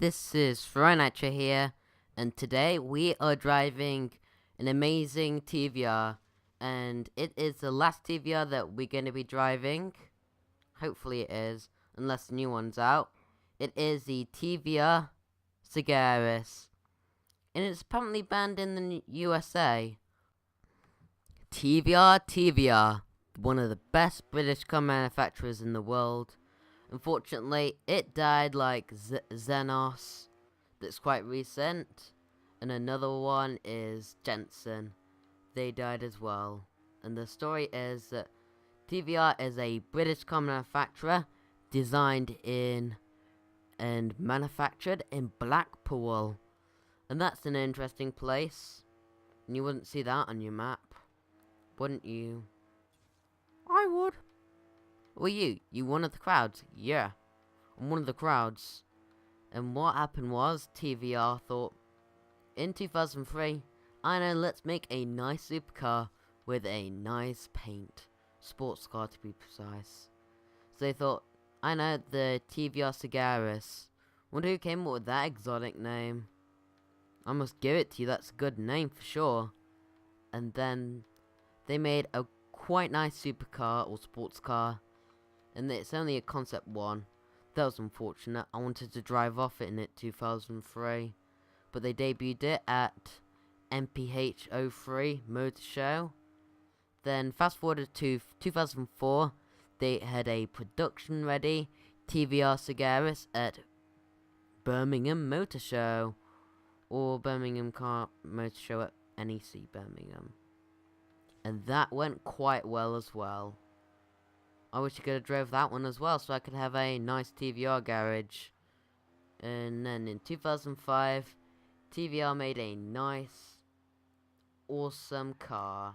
this is Ferrari Nitro here, and today we are driving an amazing TVR, and it is the last TVR that we're going to be driving. Hopefully it is, unless the new one's out. It is the TVR Sagaris, and it's apparently banned in the USA. TVR, one of the best British car manufacturers in the world. Unfortunately, it died like Xenos, that's quite recent, and another one is Jensen. They died as well. And the story is that TVR is a British car manufacturer designed in and manufactured in Blackpool. And that's an interesting place. And you wouldn't see that on your map, wouldn't you? I would. Were you one of the crowds? Yeah, I'm one of the crowds. And what happened was, TVR thought, in 2003, I know, let's make a nice supercar with a nice paint. Sports car to be precise. So they thought, I know, the TVR Sagaris. Wonder who came up with that exotic name. I must give it to you, that's a good name for sure. And then they made a quite nice supercar or sports car. And it's only a concept one. That was unfortunate. I wanted to drive off it in 2003. But they debuted it at MPH 03 Motor Show. Then fast forwarded to 2004. They had a production ready TVR Sagaris at Birmingham Motor Show. Or Birmingham Car Motor Show at NEC Birmingham. And that went quite well as well. I wish I could have drove that one as well, so I could have a nice TVR garage. And then in 2005, TVR made a nice, awesome car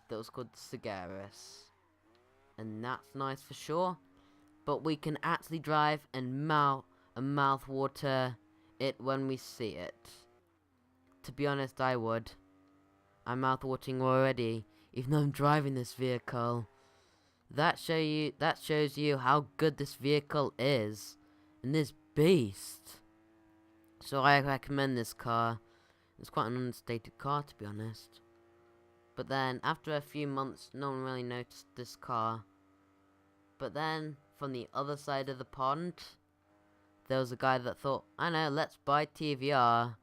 that was called Sagaris. And that's nice for sure. But we can actually drive and mouth water it when we see it. To be honest, I would. I'm mouth watering already, even though I'm driving this vehicle. That shows you how good this vehicle is, and this beast. So I recommend this car. It's quite an understated car, to be honest. But then, after a few months, no one really noticed this car. But then, from the other side of the pond, there was a guy that thought, I know, let's buy TVR.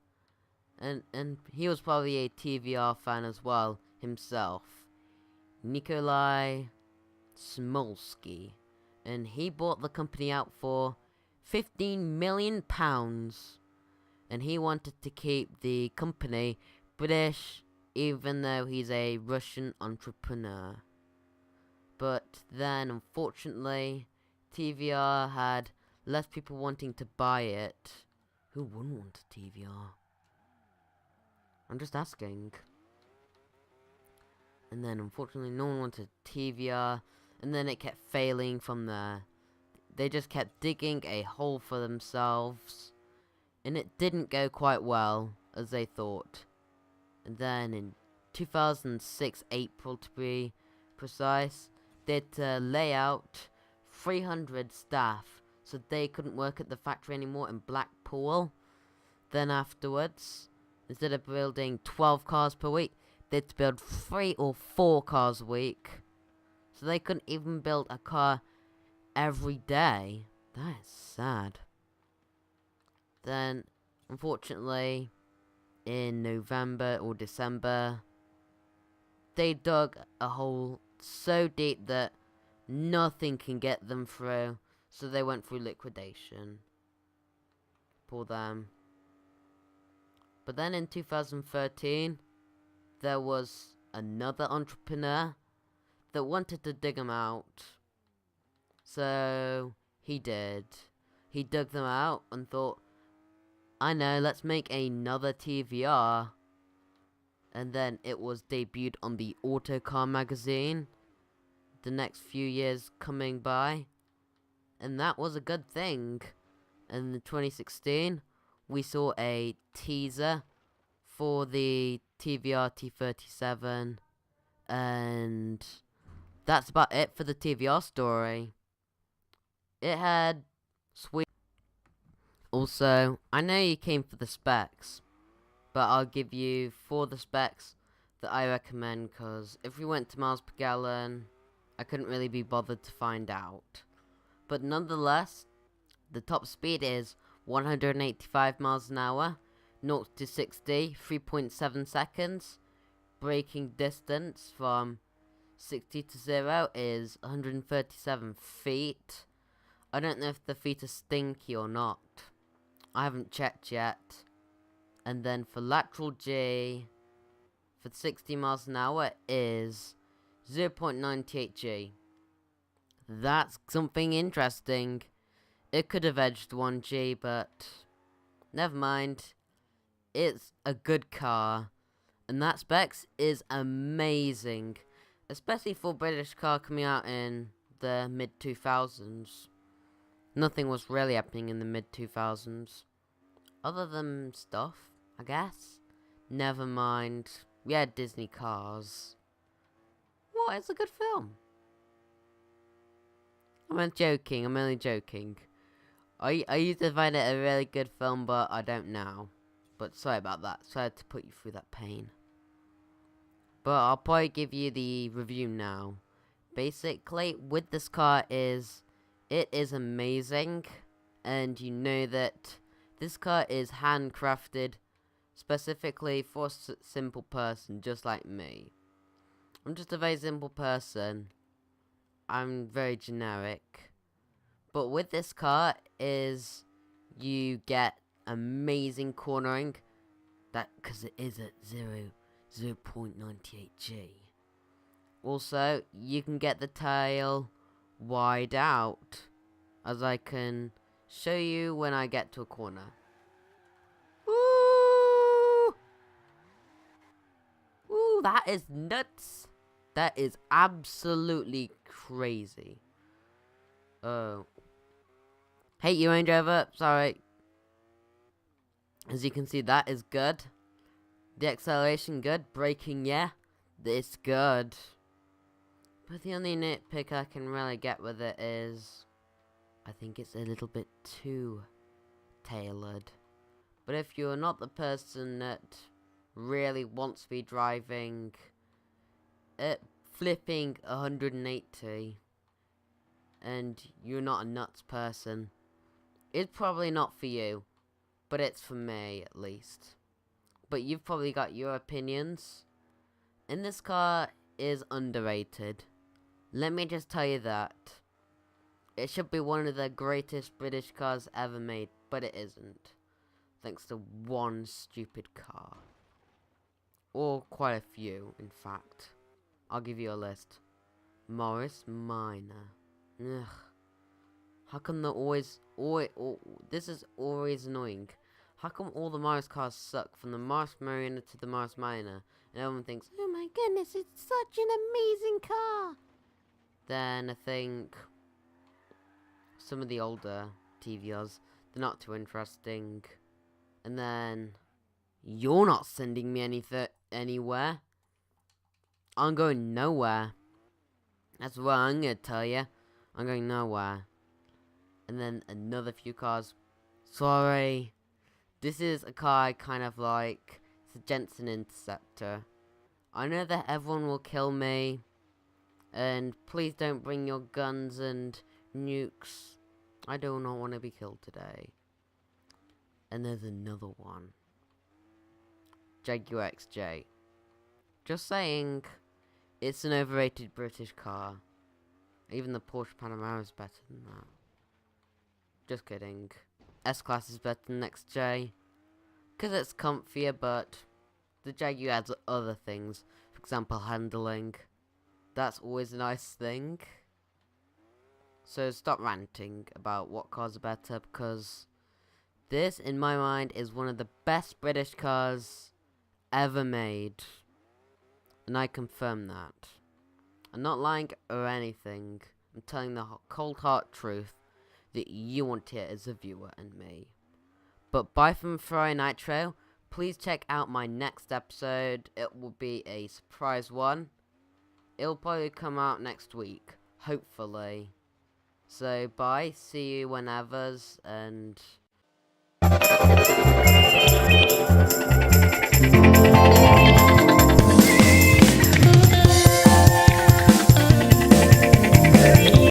And he was probably a TVR fan as well, himself. Nikolai Smolsky, and he bought the company out for £15 million, and he wanted to keep the company British, even though he's a Russian entrepreneur. But then, unfortunately, TVR had less people wanting to buy it. Who wouldn't want a TVR? I'm just asking. And then, unfortunately, no one wanted TVR. And then it kept failing from there. They just kept digging a hole for themselves. And it didn't go quite well, as they thought. And then in 2006, April to be precise, they had to lay out 300 staff. So they couldn't work at the factory anymore in Blackpool. Then afterwards, instead of building 12 cars per week, they had to build 3 or 4 cars a week. So they couldn't even build a car every day. That is sad. Then, unfortunately, in November or December, they dug a hole so deep that nothing can get them through. So they went through liquidation. Poor them. But then in 2013, there was another entrepreneur that wanted to dig them out. So he did. He dug them out and thought, I know, let's make another TVR. And then it was debuted on the Autocar magazine. The next few years coming by. And that was a good thing. And in 2016, we saw a teaser for the TVR T37. And that's about it for the TVR story. It had sweet Also, I know you came for the specs, but I'll give you 4 the specs that I recommend, because if we went to miles per gallon, I couldn't really be bothered to find out. But nonetheless, the top speed is 185 miles an hour, 0 to 60, 3.7 seconds. Braking distance from 60 to 0 is 137 feet. I don't know if the feet are stinky or not. I haven't checked yet. And then for lateral G, for 60 miles an hour is 0.98 G. That's something interesting. It could have edged 1 G, but never mind. It's a good car. And that specs is amazing. Especially for a British car coming out in the mid-2000s. Nothing was really happening in the mid-2000s. Other than stuff, I guess. Never mind. We had Disney cars. What? It's a good film. I'm only joking. I used to find it a really good film, but I don't now. But sorry about that. Sorry to put you through that pain. But I'll probably give you the review now. Basically, with this car it is amazing. And you know that this car is handcrafted specifically for a simple person just like me. I'm just a very simple person. I'm very generic. But with this car you get amazing cornering, because it is at 0.98 G. Also, you can get the tail wide out, as I can show you when I get to a corner. Woo! Woo, that is nuts. That is absolutely crazy. Oh. Hate you, Range Rover. Sorry. As you can see, that is good. The acceleration, good. Braking, yeah. It's good. But the only nitpick I can really get with it is I think it's a little bit too tailored. But if you're not the person that really wants to be driving at flipping 180 and you're not a nuts person, it's probably not for you. But it's for me, at least. But you've probably got your opinions. And this car is underrated. Let me just tell you that. It should be one of the greatest British cars ever made, but it isn't. Thanks to one stupid car. Or quite a few, in fact. I'll give you a list. Morris Minor. Ugh. How come they're always this is always annoying. How come all the Morris cars suck, from the Morris Marina to the Morris Minor, and everyone thinks, oh my goodness, it's such an amazing car. Then I think some of the older TVRs, they're not too interesting. And then you're not sending me anywhere. I'm going nowhere. That's what I'm gonna tell you. I'm going nowhere. And then another few cars. Sorry. This is a car I kind of like. It's a Jensen Interceptor. I know that everyone will kill me. And please don't bring your guns and nukes. I do not want to be killed today. And there's another one. Jaguar XJ. Just saying. It's an overrated British car. Even the Porsche Panamera is better than that. Just kidding. S-Class is better than XJ. Because it's comfier, but the Jaguar adds other things. For example, handling. That's always a nice thing. So stop ranting about what cars are better, because this, in my mind, is one of the best British cars ever made. And I confirm that. I'm not lying or anything. I'm telling the cold hard truth that you want to hear as a viewer and me. But bye from Ferrari Nitro. Please check out my next episode. It will be a surprise one. It'll probably come out next week. Hopefully. So bye. See you whenever's. And